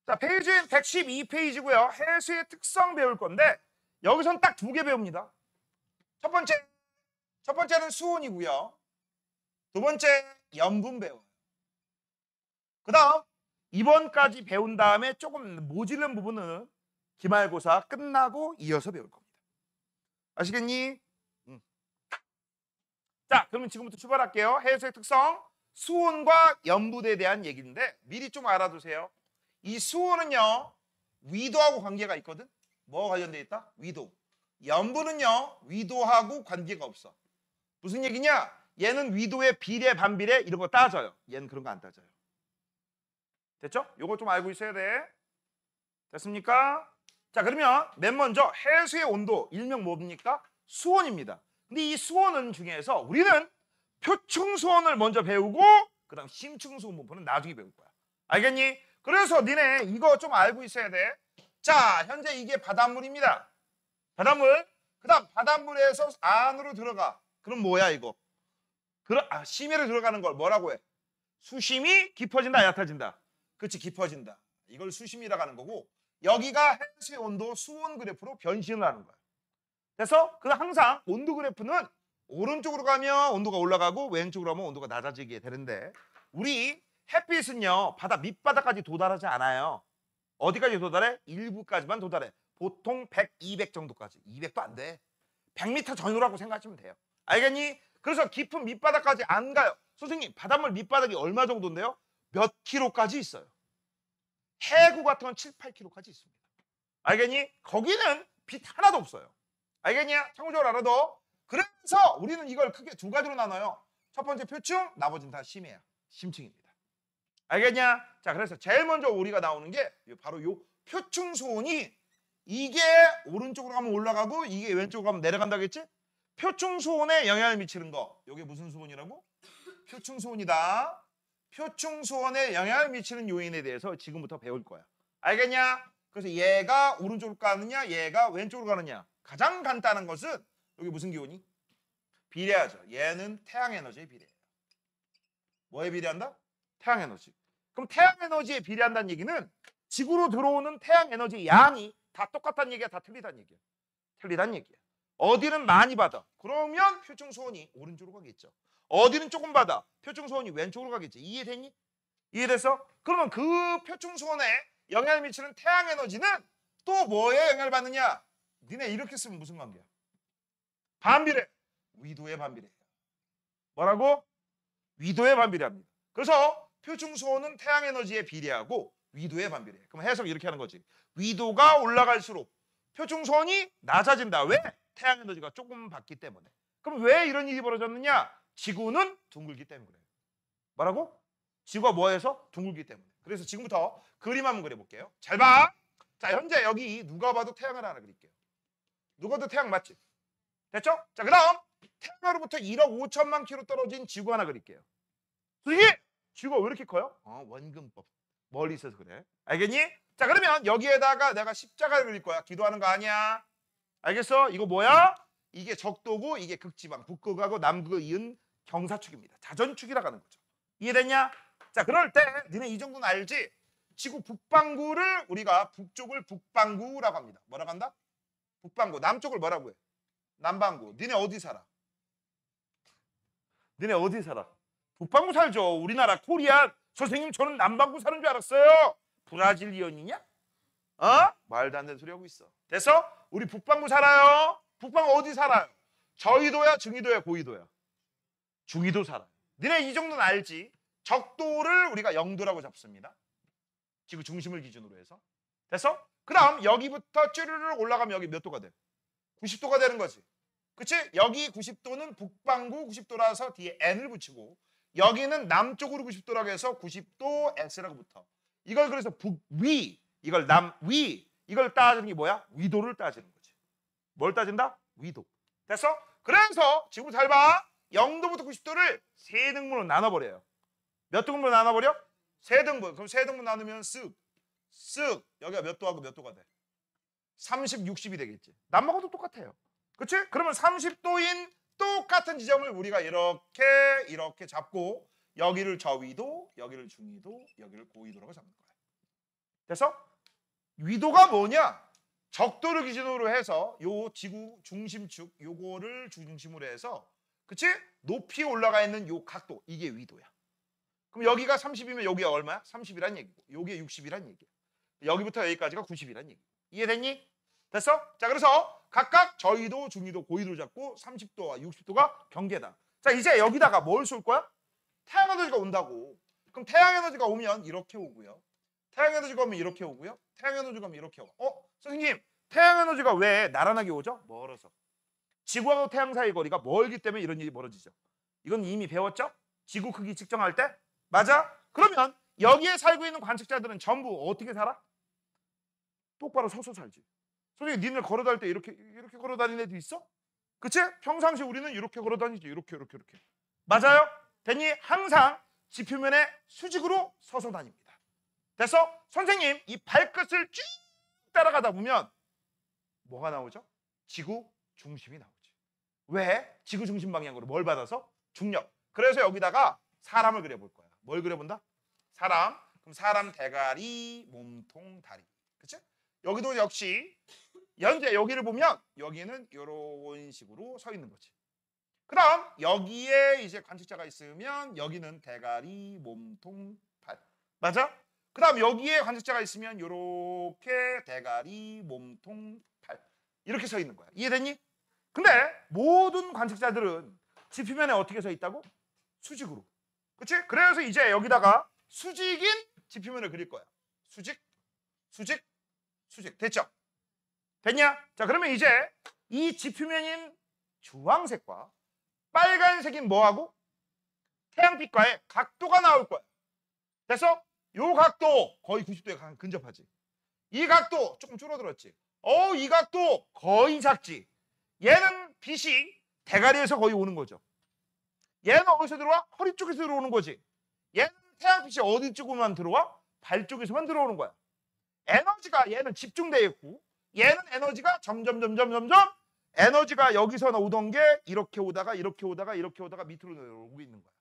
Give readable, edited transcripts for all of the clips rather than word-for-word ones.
자, 페이지는 112페이지고요. 해수의 특성 배울 건데 여기선 딱 두 개 배웁니다. 첫 번째는 수온이고요. 두 번째 염분 배워요. 그 다음 이번까지 배운 다음에 조금 모질른 부분은 기말고사 끝나고 이어서 배울 겁니다. 아시겠니? 자, 그러면 지금부터 출발할게요. 해수의 특성, 수온과 염분에 대한 얘기인데 미리 좀 알아두세요. 이 수온은요, 위도하고 관계가 있거든. 뭐가 관련돼 있다? 위도. 염분은요, 위도하고 관계가 없어. 무슨 얘기냐? 얘는 위도의 비례, 반비례 이런 거 따져요. 얘는 그런 거 안 따져요. 됐죠? 요거 좀 알고 있어야 돼. 됐습니까? 자, 그러면 맨 먼저 해수의 온도, 일명 뭡니까? 수온입니다. 근데 이 수온은 중에서 우리는 표층 수온을 먼저 배우고 그 다음 심층 수온 분포는 나중에 배울 거야. 알겠니? 그래서 니네 이거 좀 알고 있어야 돼. 자, 현재 이게 바닷물입니다. 바닷물. 그 다음 바닷물에서 안으로 들어가. 그럼 뭐야 이거? 심해로 들어가는 걸 뭐라고 해? 수심이 깊어진다, 얕아진다? 그렇지, 깊어진다. 이걸 수심이라고 하는 거고 여기가 해수의 온도 수온 그래프로 변신을 하는 거야. 그래서 항상 온도 그래프는 오른쪽으로 가면 온도가 올라가고 왼쪽으로 가면 온도가 낮아지게 되는데 우리 햇빛은요 바다 밑바닥까지 도달하지 않아요. 어디까지 도달해? 일부까지만 도달해. 보통 100, 200 정도까지. 200도 안 돼. 100m 전후라고 생각하시면 돼요. 알겠니? 그래서 깊은 밑바닥까지 안 가요. 선생님, 바닷물 밑바닥이 얼마 정도인데요? 몇 킬로까지 있어요. 해구 같은 건 7, 8킬로까지 있습니다. 알겠니? 거기는 빛 하나도 없어요. 알겠냐? 참고적으로 알아도. 그래서 우리는 이걸 크게 두 가지로 나눠요. 첫 번째 표층, 나머지는 다 심해야. 심층입니다. 알겠냐? 자, 그래서 제일 먼저 우리가 나오는 게 바로 요 표층 수온이 이게 오른쪽으로 가면 올라가고 이게 왼쪽으로 가면 내려간다겠지? 표층 수온에 영향을 미치는 거. 이게 무슨 수온이라고? 표층 수온이다. 표층 수온에 영향을 미치는 요인에 대해서 지금부터 배울 거야. 알겠냐? 그래서 얘가 오른쪽으로 가느냐, 얘가 왼쪽으로 가느냐. 가장 간단한 것은 여기 무슨 기온이? 비례하죠. 얘는 태양 에너지에 비례해요. 뭐에 비례한다? 태양 에너지. 그럼 태양 에너지에 비례한다는 얘기는 지구로 들어오는 태양 에너지 양이 다 똑같다는 얘기야, 다 틀리다는 얘기야. 틀리다는 얘기야. 어디는 많이 받아. 그러면 표층 수온이 오른쪽으로 가겠죠. 어디는 조금 받아. 표층 수온이 왼쪽으로 가겠지. 이해됐니? 이해됐어? 그러면 그 표층 수온에 영향을 미치는 태양 에너지는 또 뭐에 영향을 받느냐? 니네 이렇게 쓰면 무슨 관계야? 반비례. 위도의 반비례. 뭐라고? 위도의 반비례합니다. 그래서 표층 수온은 태양 에너지에 비례하고 위도에 반비례해. 그럼 해석 이렇게 하는 거지. 위도가 올라갈수록 표층 수온이 낮아진다. 왜? 태양 에너지가 조금 받기 때문에. 그럼 왜 이런 일이 벌어졌느냐? 지구는 둥글기 때문에 그래요. 뭐라고? 지구가 뭐해서? 둥글기 때문에. 그래서 지금부터 그림 한번 그려볼게요. 잘 봐. 자, 현재 여기 누가 봐도 태양을 하나 그릴게요. 누가 봐도 태양 맞지? 됐죠? 자, 그 다음 태양으로부터 1억 5천만 킬로 떨어진 지구 하나 그릴게요. 선생님! 지구가 왜 이렇게 커요? 원근법. 멀리 있어서 그래. 알겠니? 자, 그러면 여기에다가 내가 십자가를 그릴 거야. 기도하는 거 아니야? 알겠어? 이거 뭐야? 이게 적도고 이게 극지방. 북극하고 남극을 이은 경사축입니다. 자전축이라고 하는 거죠. 이해됐냐? 자, 그럴 때 니네 이 정도는 알지? 지구 북반구를 우리가 북쪽을 북반구라고 합니다. 뭐라고 한다? 북반구. 남쪽을 뭐라고 해? 남반구. 니네 어디 살아? 니네 어디 살아? 북반구 살죠. 우리나라 코리아. 선생님, 저는 남반구 사는 줄 알았어요. 브라질리언이냐? 말도 안 되는 소리 하고 있어. 됐어? 우리 북반구 살아요. 북반구 어디 살아요? 저緯도야, 중緯도야, 고緯도야? 중緯도 살아요. 니네 이 정도는 알지? 적도를 우리가 0도라고 잡습니다. 지구 중심을 기준으로 해서. 됐어? 그 다음 여기부터 쭈르르 올라가면 여기 몇 도가 돼? 90도가 되는 거지. 그치? 여기 90도는 북반구 90도라서 뒤에 n을 붙이고 여기는 남쪽으로 90도라고 해서 90도 x라고 붙어. 이걸 그래서 북위, 이걸 남위, 이걸 따지는 게 뭐야? 위도를 따지는 거지. 뭘 따진다? 위도. 됐어? 그래서 지금 잘 봐. 0도부터 90도를 세 등분으로 나눠버려요. 몇 등분으로 나눠버려? 세 등분. 그럼 세 등분 나누면 쓱. 여기가 몇 도하고 몇 도가 돼? 30, 60이 되겠지. 남하고도 똑같아요. 그치? 그러면 30도인 똑같은 지점을 우리가 이렇게 잡고 여기를 저위도, 여기를 중위도, 여기를 고위도라고 잡는 거야. 그래서 위도가 뭐냐? 적도를 기준으로 해서 요 지구 중심축 요거를 중심으로 해서 그치? 높이 올라가 있는 요 각도 이게 위도야. 그럼 여기가 30이면 여기가 얼마야? 30이란 얘기고 여기가 60이란 얘기야. 여기부터 여기까지가 90이란 얘기. 이해됐니? 됐어? 자, 그래서 각각 저위도, 중위도, 고위도를 잡고 30도와 60도가 경계다. 자, 이제 여기다가 뭘 쏠 거야? 태양 에너지가 온다고. 그럼 태양 에너지가 오면 이렇게 오고요. 태양 에너지가 오면 이렇게 오고요. 태양 에너지가 오면 이렇게 오고. 선생님, 태양 에너지가 왜 나란하게 오죠? 멀어서. 지구하고 태양 사이 거리가 멀기 때문에 이런 일이 벌어지죠. 이건 이미 배웠죠? 지구 크기 측정할 때? 맞아? 그러면 여기에 살고 있는 관측자들은 전부 어떻게 살아? 똑바로 서서 살지. 선생님, 니네 걸어 다닐 때 이렇게 걸어 다니는 애도 있어? 그치? 평상시 우리는 이렇게 걸어 다니지. 이렇게. 맞아요? 됐니? 항상 지표면에 수직으로 서서 다닙니다. 됐어? 선생님, 이 발끝을 쭉 따라가다 보면 뭐가 나오죠? 지구 중심이 나오지. 왜? 지구 중심 방향으로 뭘 받아서? 중력. 그래서 여기다가 사람을 그려볼 거야. 뭘 그려본다? 사람. 그럼 사람 대가리, 몸통, 다리. 그치? 여기도 역시 현재 여기를 보면 여기는 이런 식으로 서 있는 거지. 그럼 여기에 이제 관측자가 있으면 여기는 대가리, 몸통, 발. 맞아? 그다음 여기에 관측자가 있으면 이렇게 대가리, 몸통, 팔. 이렇게 서 있는 거야. 이해됐니? 근데 모든 관측자들은 지표면에 어떻게 서 있다고? 수직으로. 그치? 그래서 이제 여기다가 수직인 지표면을 그릴 거야. 수직. 됐죠? 됐냐? 자, 그러면 이제 이 지표면인 주황색과 빨간색인 뭐하고? 태양빛과의 각도가 나올 거야. 됐어? 요 각도 거의 90도에 근접하지. 이 각도 조금 줄어들었지. 이 각도 거의 작지. 얘는 빛이 대가리에서 거의 오는 거죠. 얘는 어디서 들어와? 허리 쪽에서 들어오는 거지. 얘는 태양빛이 어디 쪽으로만 들어와? 발 쪽에서만 들어오는 거야. 에너지가 얘는 집중되어 있고 얘는 에너지가 점점 에너지가 여기서 오던 게 이렇게 오다가 밑으로 내려오고 있는 거야.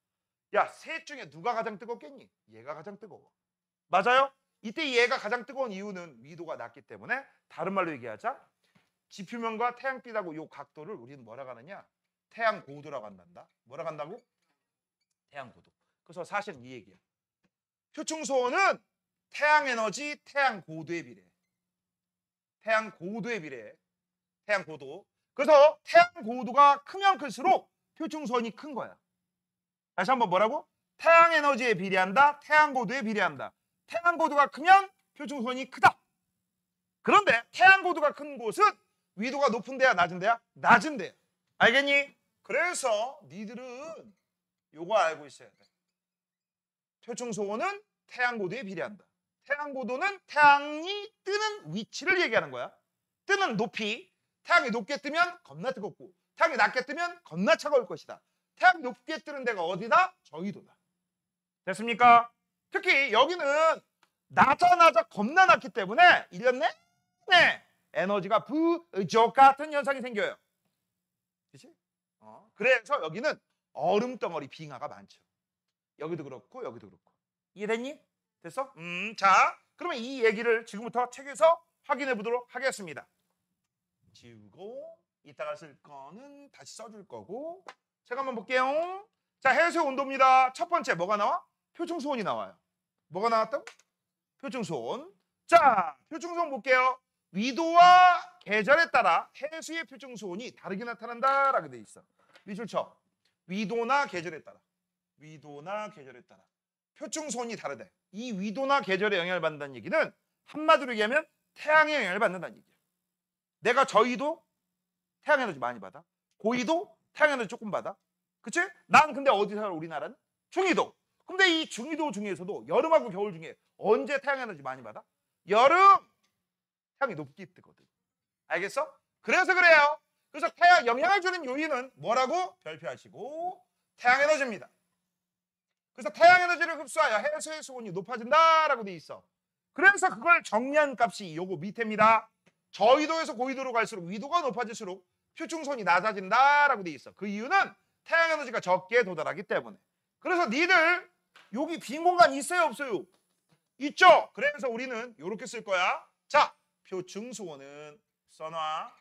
야, 셋 중에 누가 가장 뜨겁겠니? 얘가 가장 뜨거워. 맞아요? 이때 얘가 가장 뜨거운 이유는 위도가 낮기 때문에 다른 말로 얘기하자. 지표면과 태양빛하고 이 각도를 우리는 뭐라고 하느냐? 태양 고도라고 한단다. 뭐라고 한다고? 태양 고도. 그래서 사실은 이 얘기야. 표충소는 태양 에너지, 태양 고도에 비례해. 태양 고도에 비례해. 태양 고도. 그래서 태양 고도가 크면 클수록 표충선이 큰 거야. 다시 한번 뭐라고? 태양 에너지에 비례한다. 태양 고도에 비례한다. 태양 고도가 크면 표충선이 크다. 그런데 태양 고도가 큰 곳은 위도가 높은 데야, 낮은 데야? 낮은 데야. 알겠니? 그래서 니들은 요거 알고 있어야 돼. 표충소는 태양 고도에 비례한다. 태양 고도는 태양이 뜨는 위치를 얘기하는 거야. 뜨는 높이. 태양이 높게 뜨면 겁나 뜨겁고 태양이 낮게 뜨면 겁나 차가울 것이다. 태양이 높게 뜨는 데가 어디다? 저위도다. 됐습니까? 특히 여기는 낮아 겁나 낮기 때문에 1년 내내 에너지가 부족 같은 현상이 생겨요. 그렇지? 그래서 여기는 얼음 덩어리 빙하가 많죠. 여기도 그렇고 여기도 그렇고. 이해됐니? 됐어? 자, 그러면 이 얘기를 지금부터 책에서 확인해 보도록 하겠습니다. 지우고 이따가 쓸 거는 다시 써줄 거고. 제가 한번 볼게요. 자, 해수의 온도입니다. 첫 번째 뭐가 나와? 표충수온이 나와요. 뭐가 나왔다고? 표충수온. 자, 표충수온 볼게요. 위도와 계절에 따라 해수의 표충수온이 다르게 나타난다라고 돼 있어. 밑줄 쳐. 위도나 계절에 따라. 표충수온이 다르대. 이 위도나 계절에 영향을 받는다는 얘기는 한마디로 얘기하면 태양의 영향을 받는다는 얘기야. 내가 저위도 태양 에너지 많이 받아. 고위도 태양 에너지 조금 받아. 그치? 난 근데 어디 살아? 우리나라는? 중위도. 근데 이 중위도 중에서도 여름하고 겨울 중에 언제 태양 에너지 많이 받아? 여름 태양이 높게 뜨거든. 알겠어? 그래서 그래요. 그래서 태양 영향을 주는 요인은 뭐라고? 별표하시고 태양 에너지입니다. 그래서 태양 에너지를 흡수하여 해수의 수온이 높아진다라고 돼 있어. 그래서 그걸 정리한 값이 요거 밑에입니다. 저위도에서 고위도로 갈수록 위도가 높아질수록 표충선이 낮아진다라고 돼 있어. 그 이유는 태양 에너지가 적게 도달하기 때문에. 그래서 니들 여기 빈 공간 있어요, 없어요? 있죠. 그래서 우리는 이렇게 쓸 거야. 자, 표층 수온은 선화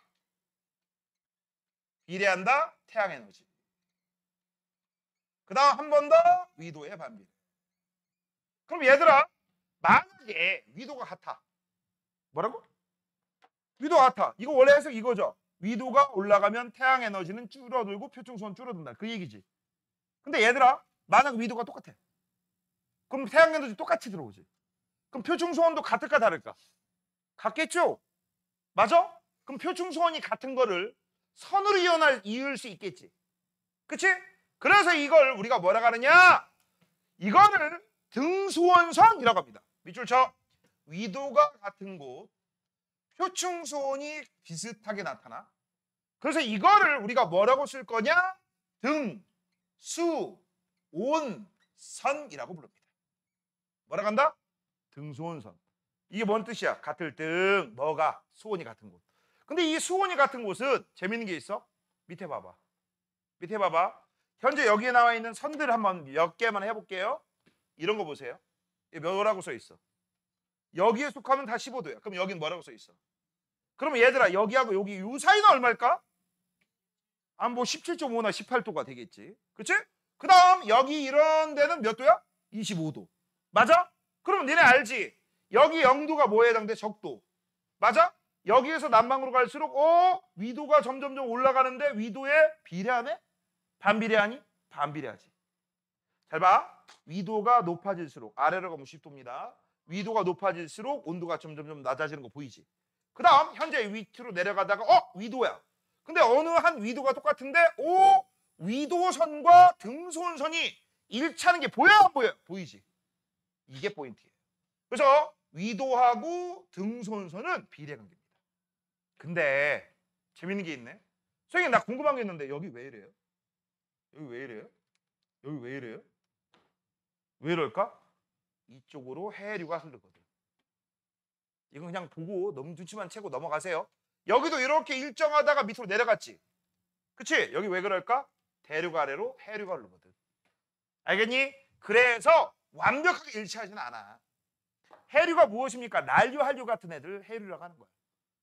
비례한다 태양 에너지. 그 다음 한 번 더 위도의 반비례. 그럼 얘들아, 만약에 위도가 같아. 뭐라고? 위도가 같아. 이거 원래 해석 이거죠. 위도가 올라가면 태양 에너지는 줄어들고 표층 수온 줄어든다. 그 얘기지. 근데 얘들아, 만약 위도가 똑같아. 그럼 태양 에너지 똑같이 들어오지. 그럼 표층 수온도 같을까 다를까? 같겠죠? 맞아? 그럼 표층 수온이 같은 거를 선으로 이을 수 있겠지. 그치? 그래서 이걸 우리가 뭐라고 하느냐? 이거를 등수원선이라고 합니다. 밑줄 쳐. 위도가 같은 곳, 표층 수온이 비슷하게 나타나. 그래서 이거를 우리가 뭐라고 쓸 거냐? 등, 수, 온, 선이라고 부릅니다. 뭐라고 한다? 등수온선. 이게 뭔 뜻이야? 같을 등, 뭐가? 수온이 같은 곳. 근데 이 수온이 같은 곳은 재밌는 게 있어. 밑에 봐봐. 밑에 봐봐. 현재 여기에 나와 있는 선들 한번 몇 개만 해볼게요. 이런 거 보세요. 뭐라고 써 있어? 여기에 속하면 다 15도야. 그럼 여긴 뭐라고 써 있어? 그러면 얘들아, 여기하고 여기 이 사이는 얼마일까? 뭐 17.5나 18도가 되겠지. 그치? 그 다음 여기 이런 데는 몇 도야? 25도. 맞아? 그럼 니네 알지? 여기 0도가 뭐에 해당돼? 적도. 맞아? 여기에서 남방으로 갈수록 위도가 점점점 올라가는데 위도에 비례하네? 반비례하니? 반비례하지. 잘 봐. 위도가 높아질수록 아래로 가면 10도입니다. 위도가 높아질수록 온도가 점점점 낮아지는 거 보이지? 그 다음 현재 밑으로 내려가다가 위도야. 근데 어느 한 위도가 똑같은데 위도선과 등소선이 일치하는 게 보여요 안 보여요? 보이지? 이게 포인트예요. 그래서 위도하고 등소선은 비례관계입니다. 근데 재밌는 게 있네. 선생님 나 궁금한 게 있는데 여기 왜 이래요? 여기 왜 이래요? 여기 왜 이래요? 왜 이럴까? 이쪽으로 해류가 흐르거든. 이건 그냥 보고 너무 눈치만 채고 넘어가세요. 여기도 이렇게 일정하다가 밑으로 내려갔지. 그치? 여기 왜 그럴까? 대륙 아래로 해류가 흐르거든. 알겠니? 그래서 완벽하게 일치하지는 않아. 해류가 무엇입니까? 난류, 한류 같은 애들 해류라고 하는 거야.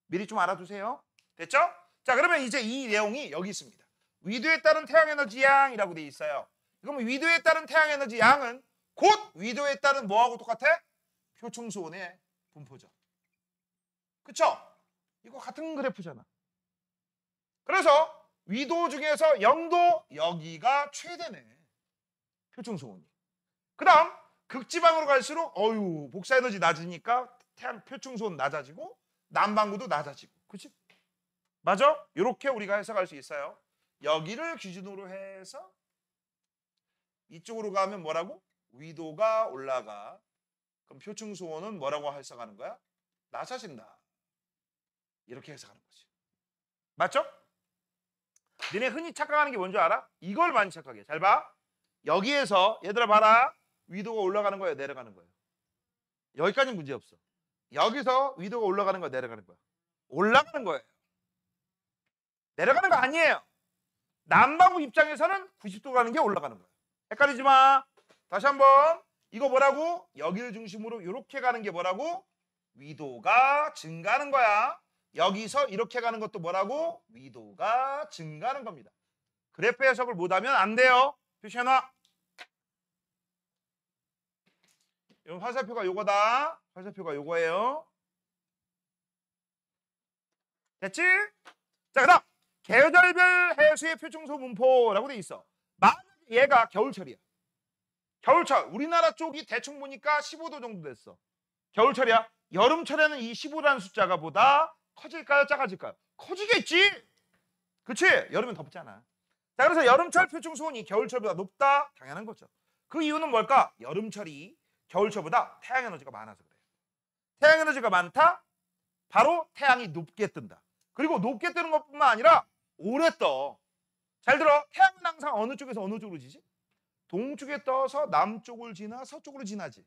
미리 좀 알아두세요. 됐죠? 자, 그러면 이제 이 내용이 여기 있습니다. 위도에 따른 태양에너지 양이라고 돼 있어요. 그럼 위도에 따른 태양에너지 양은 곧 위도에 따른 뭐하고 똑같아? 표층수온의 분포죠. 그쵸? 이거 같은 그래프잖아. 그래서 위도 중에서 0도 여기가 최대네. 표층수온이. 그 다음 극지방으로 갈수록 복사에너지 낮으니까 태양 표층수온 낮아지고 남반구도 낮아지고. 그치? 맞아? 이렇게 우리가 해석할 수 있어요. 여기를 기준으로 해서 이쪽으로 가면 뭐라고? 위도가 올라가. 그럼 표층수온은 뭐라고 해석하는 거야? 낮아진다. 이렇게 해석하는 거지. 맞죠? 너네 흔히 착각하는 게 뭔지 알아? 이걸 많이 착각해. 잘 봐. 여기에서 얘들아 봐라. 위도가 올라가는 거야, 내려가는 거야? 여기까지는 문제 없어. 여기서 위도가 올라가는 거야, 내려가는 거야? 올라가는 거예요. 내려가는 거 아니에요. 남반구 입장에서는 90도 가는 게 올라가는 거야. 헷갈리지 마. 다시 한번. 이거 뭐라고? 여기를 중심으로 이렇게 가는 게 뭐라고? 위도가 증가하는 거야. 여기서 이렇게 가는 것도 뭐라고? 위도가 증가하는 겁니다. 그래프 해석을 못하면 안 돼요. 표시해놔. 화살표가 요거다. 화살표가 요거예요. 됐지? 자, 그 다음 계절별 해수의 표층수 분포라고 돼 있어. 만약에 얘가 겨울철이야. 겨울철. 우리나라 쪽이 대충 보니까 15도 정도 됐어. 겨울철이야. 여름철에는 이 15라는 숫자가 보다 커질까요? 작아질까요? 커지겠지. 그치? 여름엔 덥잖아. 자, 그래서 여름철 표층수온이 겨울철보다 높다? 당연한 거죠. 그 이유는 뭘까? 여름철이 겨울철보다 태양에너지가 많아서 그래요. 태양에너지가 많다? 바로 태양이 높게 뜬다. 그리고 높게 뜨는 것뿐만 아니라 오래 떠. 잘 들어. 태양은 항상 어느 쪽에서 어느 쪽으로 지지? 동쪽에 떠서 남쪽을 지나 서쪽으로 지나지.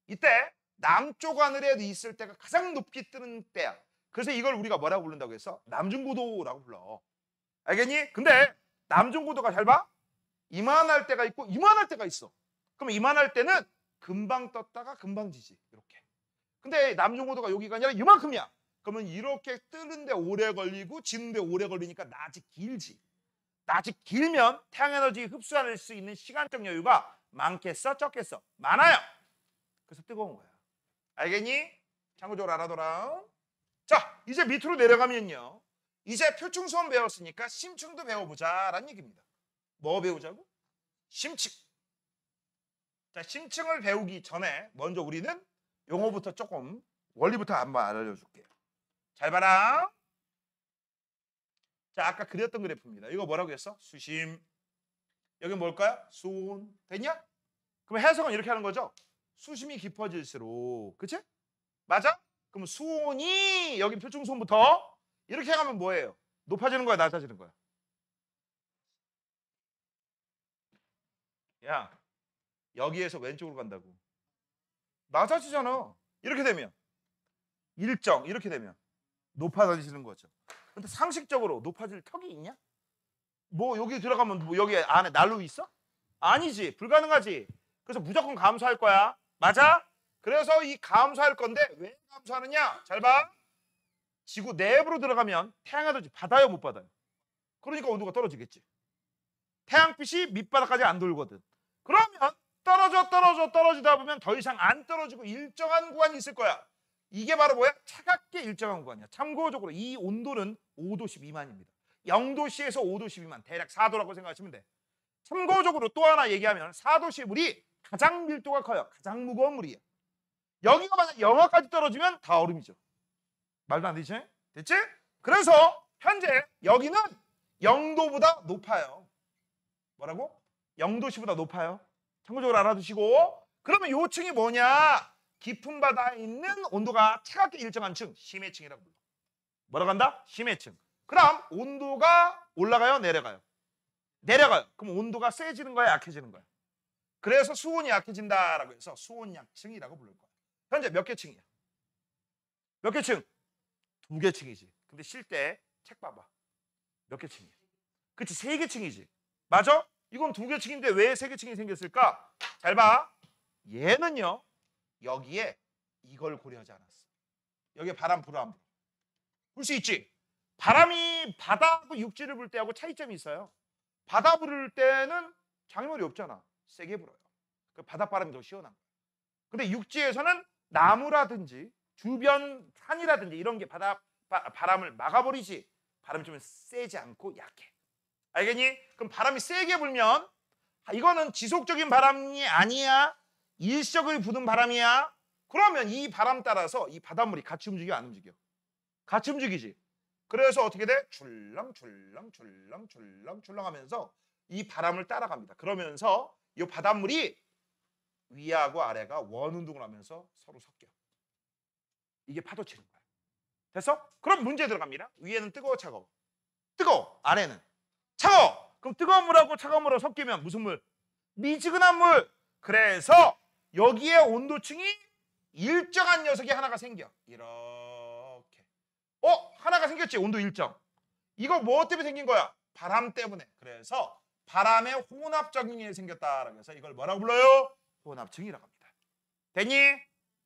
이때 남쪽 하늘에 있을 때가 가장 높게 뜨는 때야. 그래서 이걸 우리가 뭐라고 부른다고 했어? 남중고도라고 불러. 알겠니? 근데 남중고도가 잘 봐. 이만할 때가 있고 이만할 때가 있어. 그럼 이만할 때는 금방 떴다가 금방 지지. 이렇게. 근데 남중고도가 여기가 아니라 이만큼이야. 그러면 이렇게 뜨는데 오래 걸리고 지는데 오래 걸리니까 낮이 길지. 낮이 길면 태양에너지 흡수할 수 있는 시간적 여유가 많겠어? 적겠어? 많아요. 그래서 뜨거운 거야. 알겠니? 참고적으로 알아둬라. 자, 이제 밑으로 내려가면요. 이제 표충수원 배웠으니까 심층도 배워보자라는 얘기입니다. 뭐 배우자고? 심층. 자, 심층을 배우기 전에 먼저 우리는 용어부터 조금 원리부터 한번 알려줄게요. 잘 봐라. 자, 아까 그렸던 그래프입니다. 이거 뭐라고 했어? 수심. 여기 뭘까요? 수온. 됐냐? 그럼 해석은 이렇게 하는 거죠. 수심이 깊어질수록, 그치? 맞아? 그럼 수온이 여기 표충수온부터 이렇게 가면 뭐예요? 높아지는 거야, 낮아지는 거야? 야, 여기에서 왼쪽으로 간다고. 낮아지잖아. 이렇게 되면 일정 이렇게 되면 높아지는 거죠. 근데 상식적으로 높아질 턱이 있냐? 뭐 여기 들어가면 뭐 여기 안에 난로 있어? 아니지. 불가능하지. 그래서 무조건 감소할 거야. 맞아? 그래서 이 감소할 건데 왜 감소하느냐? 잘 봐. 지구 내부로 들어가면 태양에너지 받아요, 못 받아요? 그러니까 온도가 떨어지겠지. 태양빛이 밑바닥까지 안 돌거든. 그러면 떨어지다 보면 더 이상 안 떨어지고 일정한 구간이 있을 거야. 이게 바로 뭐야? 차갑게 일정한 구간이야. 참고적으로 이 온도는 5도씨 미만입니다. 0도씨에서 5도씨 미만, 대략 4도라고 생각하시면 돼. 참고적으로 또 하나 얘기하면 4도씨 물이 가장 밀도가 커요. 가장 무거운 물이에요. 여기가 만약 영하까지 떨어지면 다 얼음이죠. 말도 안 되지? 됐지? 그래서 현재 여기는 0도보다 높아요. 뭐라고? 0도씨보다 높아요. 참고적으로 알아두시고. 그러면 요 층이 뭐냐? 깊은 바다에 있는 온도가 차갑게 일정한 층, 심해층이라고 불러. 뭐라고 한다? 심해층. 그럼 온도가 올라가요? 내려가요? 내려가요. 그럼 온도가 세지는 거야? 약해지는 거야? 그래서 수온이 약해진다라고 해서 수온약층이라고 부를 거야. 현재 몇 개 층이야? 몇 개 층? 2개 층이지. 근데 쉴 때 책 봐봐. 몇 개 층이야? 그치, 3개 층이지. 맞아? 이건 2개 층인데 왜 3개 층이 생겼을까? 잘 봐. 얘는요. 여기에 이걸 고려하지 않았어. 여기에 바람 불어 안 불어? 불 수 있지. 바람이 바다하고 육지를 불 때하고 차이점이 있어요. 바다 부를 때는 장애물이 없잖아. 세게 불어요. 그 바닷바람이 더 시원한 거야. 근데 육지에서는 나무라든지 주변 산이라든지 이런 게 바람을 막아버리지. 바람이 좀 세지 않고 약해. 알겠니? 그럼 바람이 세게 불면 이거는 지속적인 바람이 아니야. 일시적으로 부는 바람이야. 그러면 이 바람 따라서 이 바닷물이 같이 움직여 안 움직여? 같이 움직이지. 그래서 어떻게 돼? 출렁출렁 하면서 이 바람을 따라갑니다. 그러면서 이 바닷물이 위하고 아래가 원운동을 하면서 서로 섞여. 이게 파도 치는 거야. 됐어? 그럼 문제 들어갑니다. 위에는 뜨거워 차가워? 뜨거워. 아래는 차가워. 그럼 뜨거운 물하고 차가운 물하고 섞이면 무슨 물? 미지근한 물. 그래서 여기에 온도층이 일정한 녀석이 하나가 생겨. 이렇게. 하나가 생겼지. 온도 일정. 이거 뭐 때문에 생긴 거야? 바람 때문에. 그래서 바람의 혼합작용이 생겼다라고 해서 이걸 뭐라고 불러요? 혼합층이라고 합니다. 됐니?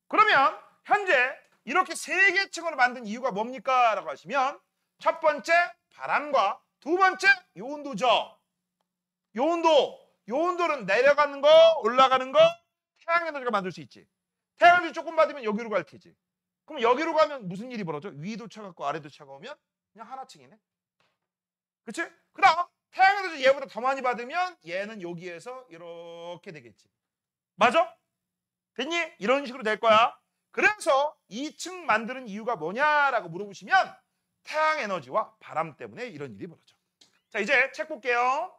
그러면 현재 이렇게 3개 층으로 만든 이유가 뭡니까? 라고 하시면 첫 번째 바람과 두 번째 요 온도죠. 요 온도는 내려가는 거 올라가는 거 태양에너지가 만들 수 있지. 태양에너지 조금 받으면 여기로 갈 테지. 그럼 여기로 가면 무슨 일이 벌어져? 위도 차갑고 아래도 차가우면 그냥 하나층이네. 그치? 그 다음 태양에너지 얘보다 더 많이 받으면 얘는 여기에서 이렇게 되겠지. 맞아? 됐니? 이런 식으로 될 거야. 그래서 2층 만드는 이유가 뭐냐라고 물어보시면 태양에너지와 바람 때문에 이런 일이 벌어져. 자, 이제 책 볼게요.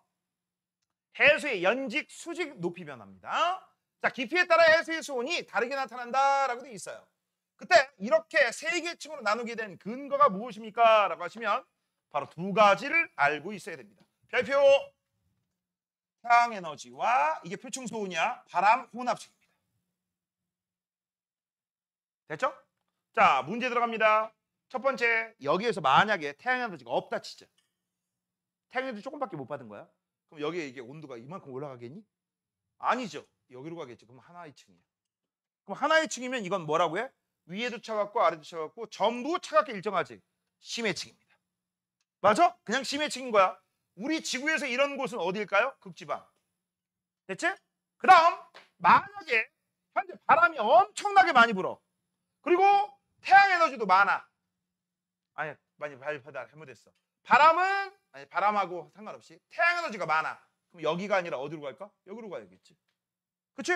해수의 연직, 수직 높이 변화입니다. 자, 깊이에 따라 해수의 수온이 다르게 나타난다라고 되어 있어요. 그때 이렇게 3개 층으로 나누게 된 근거가 무엇입니까? 라고 하시면 바로 2가지를 알고 있어야 됩니다. 별표 태양에너지와 이게 표충수온이야. 바람 혼합식입니다. 됐죠? 자, 문제 들어갑니다. 첫 번째, 여기에서 만약에 태양에너지가 없다 치자. 태양에너지 조금밖에 못 받은 거야. 그럼 여기에 이게 온도가 이만큼 올라가겠니? 아니죠. 여기로 가겠지. 그럼 하나의 층이야. 그럼 하나의 층이면 이건 뭐라고 해? 위에도 차갑고 아래도 차갑고 전부 차갑게 일정하지. 심해층입니다. 맞아? 그냥 심해층인 거야. 우리 지구에서 이런 곳은 어디일까요? 극지방. 됐지? 그 다음 만약에 현재 바람이 엄청나게 많이 불어. 그리고 태양 에너지도 많아. 아니 많이 발표다 잘못했어. 바람은 아니 바람하고 상관없이 태양 에너지가 많아. 그럼 여기가 아니라 어디로 갈까? 여기로 가야겠지. 그치?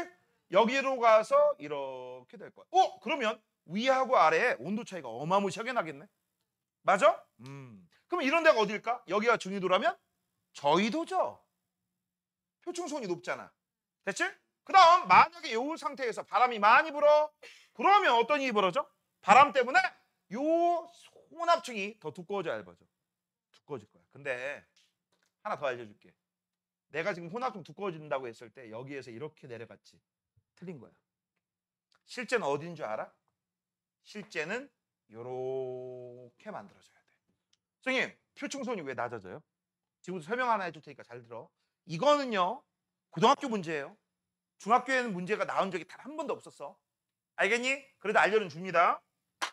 여기로 가서 이렇게 될 거야. 그러면 위하고 아래에 온도 차이가 어마무시하게 나겠네. 맞아? 그럼 이런 데가 어딜까? 여기가 중위도라면 저위도죠. 표충선이 높잖아. 됐지? 그 다음 만약에 이 상태에서 바람이 많이 불어. 그러면 어떤 일이 벌어져? 바람 때문에 요 혼합층이 더 두꺼워져 얇아져. 두꺼워질 거야. 근데 하나 더 알려줄게. 내가 지금 혼합층 두꺼워진다고 했을 때 여기에서 이렇게 내려갔지. 틀린 거야. 실제는 어딘 줄 알아? 실제는 요렇게 만들어져야 돼. 선생님, 표충선이 왜 낮아져요? 지금부터 설명 하나 해줄 테니까 잘 들어. 이거는요 고등학교 문제예요. 중학교에는 문제가 나온 적이 단 한 번도 없었어. 알겠니? 그래도 알려는 줍니다.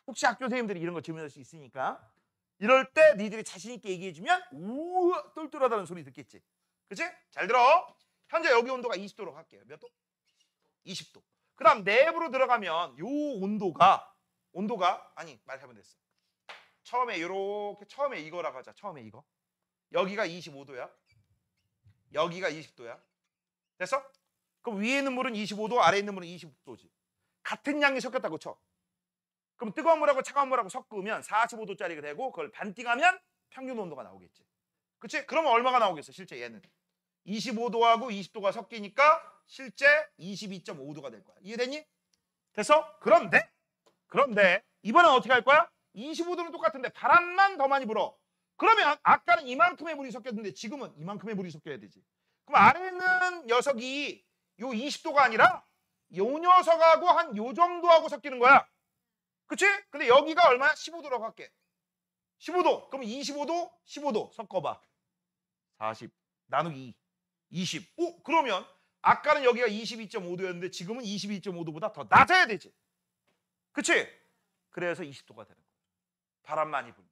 혹시 학교 선생님들이 이런 거 질문할 수 있으니까. 이럴 때 니들이 자신 있게 얘기해주면 우와 똘똘하다는 소리 듣겠지. 그치? 잘 들어. 현재 여기 온도가 20도로 갈게요. 몇 도? 20도. 그 다음 내부로 들어가면 요 온도가 아니 말 잘못했어. 처음에 요렇게 처음에 이거라고 하자. 처음에 이거. 여기가 25도야. 여기가 20도야. 됐어? 그럼 위에 있는 물은 25도, 아래에 있는 물은 20도지. 같은 양이 섞였다고 쳐. 그럼 뜨거운 물하고 차가운 물하고 섞으면 45도짜리가 되고 그걸 반띵하면 평균 온도가 나오겠지. 그치? 그러면 얼마가 나오겠어? 실제 얘는 25도하고 20도가 섞이니까 실제 22.5도가 될 거야. 이해됐니? 됐어? 그런데 이번엔 어떻게 할 거야? 25도는 똑같은데 바람만 더 많이 불어. 그러면 아까는 이만큼의 물이 섞였는데 지금은 이만큼의 물이 섞여야 되지. 그럼 아래에 있는 녀석이 요 20도가 아니라 요 녀석하고 한 요 정도하고 섞이는 거야. 그치? 근데 여기가 얼마야? 15도라고 할게. 15도. 그럼 25도, 15도 섞어봐. 40 나누기 2. 20. 그러면 아까는 여기가 22.5도였는데 지금은 22.5도보다 더 낮아야 되지. 그치? 그래서 20도가 되는 거야. 바람 많이 불면.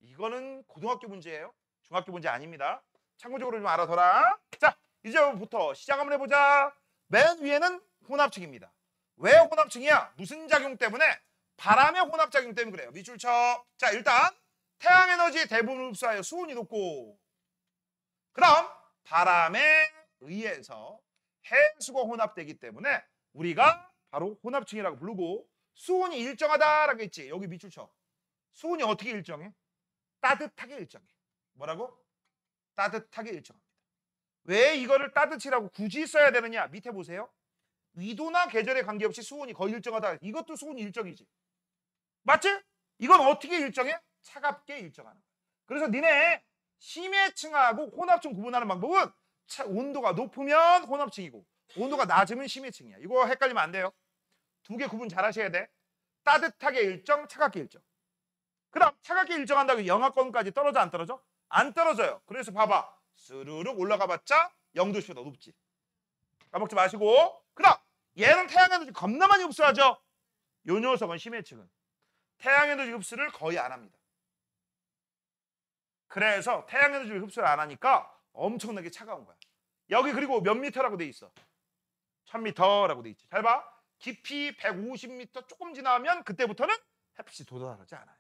이거는 고등학교 문제예요. 중학교 문제 아닙니다. 참고적으로 좀 알아둬라. 자, 이제부터 시작 한번 해보자. 맨 위에는 혼합층입니다. 왜 혼합층이야? 무슨 작용 때문에? 바람의 혼합작용 때문에 그래요. 밑줄 쳐. 자, 일단 태양 에너지의 대부분을 흡수하여 수온이 높고 그 다음 바람에 의해서 해수가 혼합되기 때문에 우리가 바로 혼합층이라고 부르고 수온이 일정하다라고 했지. 여기 밑줄 쳐. 수온이 어떻게 일정해? 따뜻하게 일정해. 뭐라고? 따뜻하게 일정합니다. 왜 이거를 따뜻이라고 굳이 써야 되느냐? 밑에 보세요. 위도나 계절에 관계없이 수온이 거의 일정하다. 이것도 수온이 일정이지. 맞지? 이건 어떻게 일정해? 차갑게 일정하는 거야. 그래서 니네 심해층하고 혼합층 구분하는 방법은 온도가 높으면 혼합층이고 온도가 낮으면 심해층이야. 이거 헷갈리면 안 돼요. 두 개 구분 잘 하셔야 돼. 따뜻하게 일정, 차갑게 일정. 그 다음 차갑게 일정한다고 영하권까지 떨어져 안 떨어져? 안 떨어져요. 그래서 봐봐. 스르륵 올라가봤자 0도씨보다 높지. 까먹지 마시고. 그 다음 얘는 태양 에너지 겁나 많이 흡수하죠. 요 녀석은 심해층은 태양 에너지 흡수를 거의 안 합니다. 그래서 태양 에너지 흡수를 안 하니까 엄청나게 차가운 거야. 여기 그리고 몇 미터라고 돼 있어? 1000m라고 돼 있지. 잘 봐. 깊이 150m 조금 지나면 그때부터는 햇빛이 도달하지 않아요.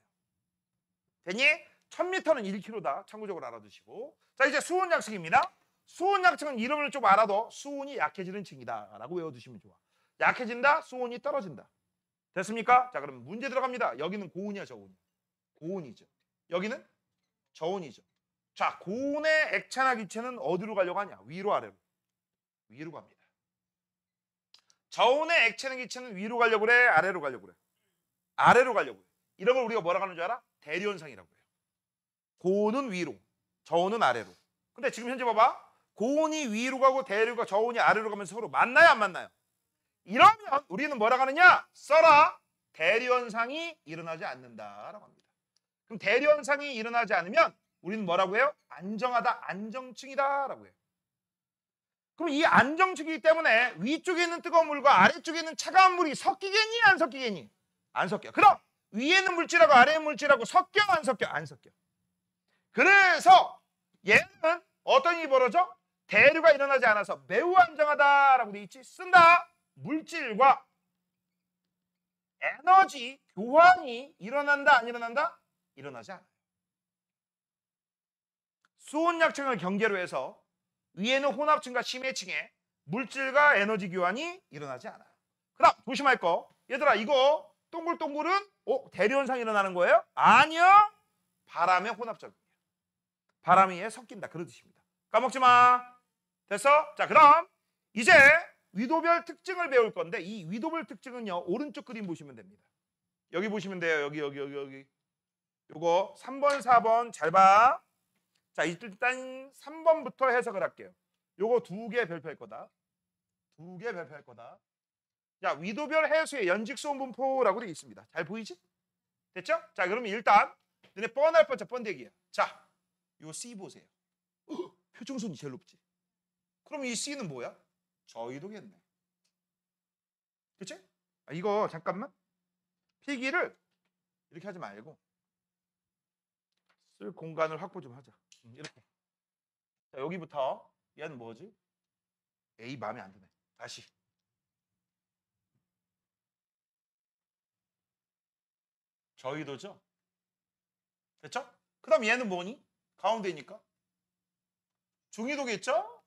됐니? 1000m는 1km다. 참고적으로 알아두시고. 자, 이제 수온 약층입니다. 수온 약층은 이름을 좀 알아도 수온이 약해지는 층이다 라고 외워두시면 좋아. 약해진다, 수온이 떨어진다. 됐습니까? 자, 그럼 문제 들어갑니다. 여기는 고온이야, 저온이야? 고온이죠. 여기는 저온이죠. 자, 고온의 액체나 기체는 어디로 가려고 하냐? 위로 아래로? 위로 갑니다. 저온의 액체나 기체는 위로 가려고 그래? 아래로 가려고 그래? 아래로 가려고 그래. 이런 걸 우리가 뭐라고 하는 줄 알아? 대류현상이라고 해요. 고온은 위로, 저온은 아래로. 근데 지금 현재 봐봐. 고온이 위로 가고 대류가 저온이 아래로 가면서 서로 만나요, 안 만나요? 이러면 우리는 뭐라고 하느냐? 써라. 대류현상이 일어나지 않는다라고 합니다. 그럼 대류현상이 일어나지 않으면 우리는 뭐라고 해요? 안정하다, 안정층이다라고 해요. 그럼 이 안정축이기 때문에 위쪽에 있는 뜨거운 물과 아래쪽에 있는 차가운 물이 섞이겠니? 안 섞이겠니? 안 섞여. 그럼 위에 있는 물질하고 아래 있는 물질하고 섞여? 안 섞여? 안 섞여. 그래서 얘는 어떤 일이 벌어져? 대류가 일어나지 않아서 매우 안정하다라고 돼 있지. 쓴다. 물질과 에너지 교환이 일어난다 안 일어난다? 일어나지 않아요. 수온약층을 경계로 해서 위에는 혼합층과 심해층에 물질과 에너지 교환이 일어나지 않아요. 그다음 조심할 거. 얘들아 이거 동글동글은 대류 현상이 일어나는 거예요? 아니요. 바람의 혼합적이에요. 바람이 에 섞인다 그런 뜻입니다. 까먹지 마. 됐어? 자 그럼 이제 위도별 특징을 배울 건데 이 위도별 특징은요. 오른쪽 그림 보시면 됩니다. 여기 보시면 돼요. 여기. 요거 3번 4번 잘 봐. 자 일단 3번부터 해석을 할게요. 요거 2개 별표할 거다. 2개 별표할 거다. 자 위도별 해수의 연직수온 분포라고 되어 있습니다. 잘 보이지? 됐죠? 자 그러면 일단 눈에 뻔할 뻔짜 번데기야. 자 요 C 보세요. 표준선이 제일 높지. 그럼 이 C는 뭐야? 저위도겠네. 그치? 이거 잠깐만. 필기를 이렇게 하지 말고 쓸 공간을 확보 좀 하자. 이렇게. 자, 여기부터 얘는 뭐지? A 마음에 안 드네. 다시. 저위도죠? 됐죠? 그 다음 얘는 뭐니? 가운데니까. 중위도겠죠?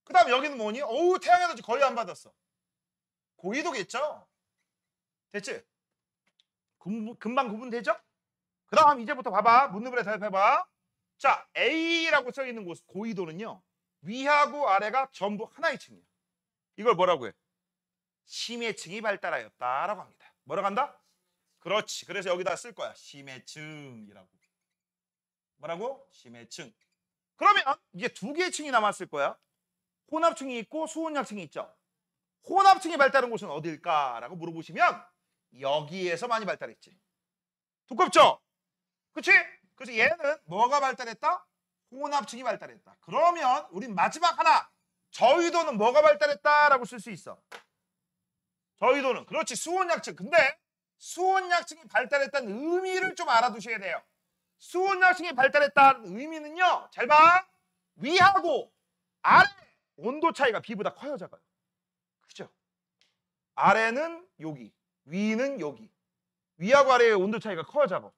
그 다음 여기는 뭐니? 어우 태양에너지 거의 안 받았어. 고위도겠죠? 됐지? 금방 구분되죠? 그 다음 이제부터 봐봐. 문누브레 대입해봐. 자 A라고 써있는 곳 고위도는요. 위하고 아래가 전부 하나의 층이야. 이걸 뭐라고 해? 심해층이 발달하였다라고 합니다. 뭐라고 한다? 그렇지. 그래서 여기다 쓸 거야. 심해층이라고. 뭐라고? 심해층. 그러면 이제 2개의 층이 남았을 거야. 혼합층이 있고 수온약층이 있죠. 혼합층이 발달한 곳은 어딜까라고 물어보시면 여기에서 많이 발달했지. 두껍죠? 그치? 그래서 얘는 뭐가 발달했다? 혼합층이 발달했다. 그러면 우린 마지막 하나 저위도는 뭐가 발달했다라고 쓸 수 있어. 저위도는 그렇지 수온약층. 근데 수온약층이 발달했다는 의미를 좀 알아두셔야 돼요. 수온약층이 발달했다는 의미는요. 잘 봐. 위하고 아래 온도 차이가 B보다 커요 작아요? 그죠? 아래는 여기 위는 여기. 위하고 아래의 온도 차이가 커요 작아?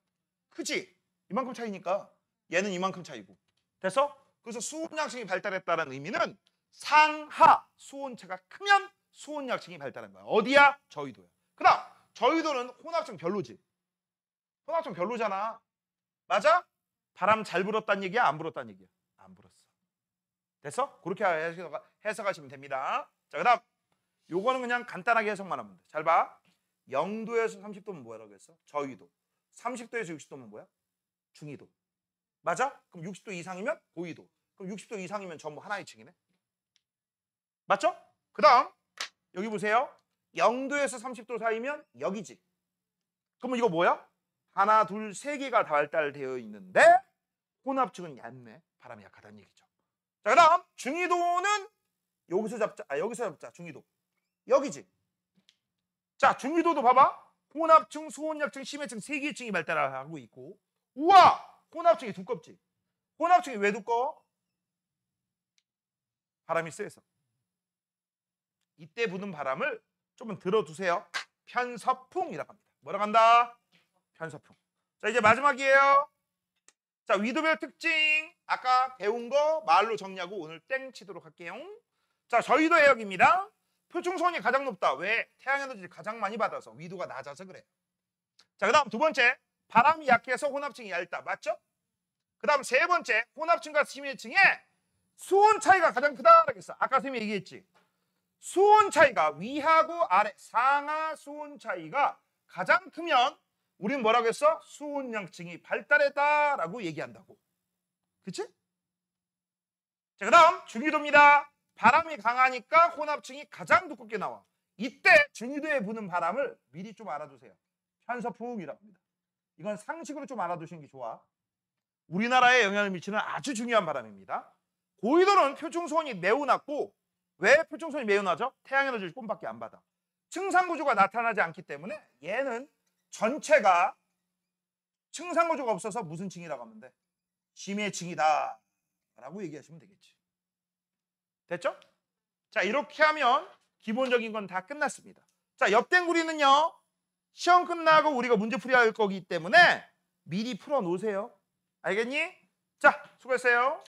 크지? 이만큼 차이니까 얘는 이만큼 차이고. 됐어? 그래서 수온약층이 발달했다는 의미는 상하 수온차가 크면 수온약층이 발달한 거야. 어디야? 저위도야. 그 다음 저위도는 혼합층 별로지. 혼합층 별로잖아. 맞아? 바람 잘 불었다는 얘기야? 안 불었다는 얘기야? 안 불었어. 됐어? 그렇게 해석하시면 됩니다. 자, 그 다음 요거는 그냥 간단하게 해석만 하면 돼. 잘 봐. 0도에서 30도면 뭐라고 했어? 저위도. 30도에서 60도면 뭐야? 중위도. 맞아? 그럼 60도 이상이면 고위도. 그럼 60도 이상이면 전부 하나의 층이네. 맞죠? 그 다음 여기 보세요. 0도에서 30도 사이면 여기지. 그러면 이거 뭐야? 하나, 둘, 세 개가 발달되어 있는데 혼합층은 얇네. 바람이 약하다는 얘기죠. 자, 그 다음 중위도는 여기서 잡자. 여기서 잡자. 중위도. 여기지. 자, 중위도도 봐봐. 혼합층, 수온약층, 심해층 세 개의 층이 발달하고 있고. 우와! 혼합층이 두껍지. 혼합층이 왜 두꺼워? 바람이 세서. 이때 부는 바람을 좀 들어두세요. 편서풍이라고 합니다. 뭐라고 한다? 편서풍. 자, 이제 마지막이에요. 자, 위도별 특징. 아까 배운 거 말로 정리하고 오늘 땡 치도록 할게요. 자, 저위도 해역입니다. 표충선이 가장 높다. 왜? 태양에너지를 가장 많이 받아서 위도가 낮아서 그래. 자, 그 다음 두 번째. 바람이 약해서 혼합층이 얇다. 맞죠? 그 다음 세 번째. 혼합층과 심해층의 수온 차이가 가장 크다. 그랬어. 아까 선생님이 얘기했지. 수온 차이가 위하고 아래 상하 수온 차이가 가장 크면 우리는 뭐라고 했어? 수온약층이 발달했다라고 얘기한다고. 그치? 자, 그 다음 중위도입니다. 바람이 강하니까 혼합층이 가장 두껍게 나와. 이때 중위도에 부는 바람을 미리 좀 알아두세요. 편서풍이라고 합니다. 이건 상식으로 좀 알아두시는 게 좋아. 우리나라에 영향을 미치는 아주 중요한 바람입니다. 고위도는 표충수온이 매우 낮고 왜 표충수온이 매우 낮아? 태양에너지를 조금밖에 안 받아. 층상구조가 나타나지 않기 때문에 얘는 전체가 층상구조가 없어서 무슨 층이라고 하면 돼? 심해층이다 라고 얘기하시면 되겠지. 됐죠? 자, 이렇게 하면 기본적인 건 다 끝났습니다. 자, 옆댕구리는요 시험 끝나고 우리가 문제 풀이할 할 거기 때문에 미리 풀어 놓으세요. 알겠니? 자, 수고했어요.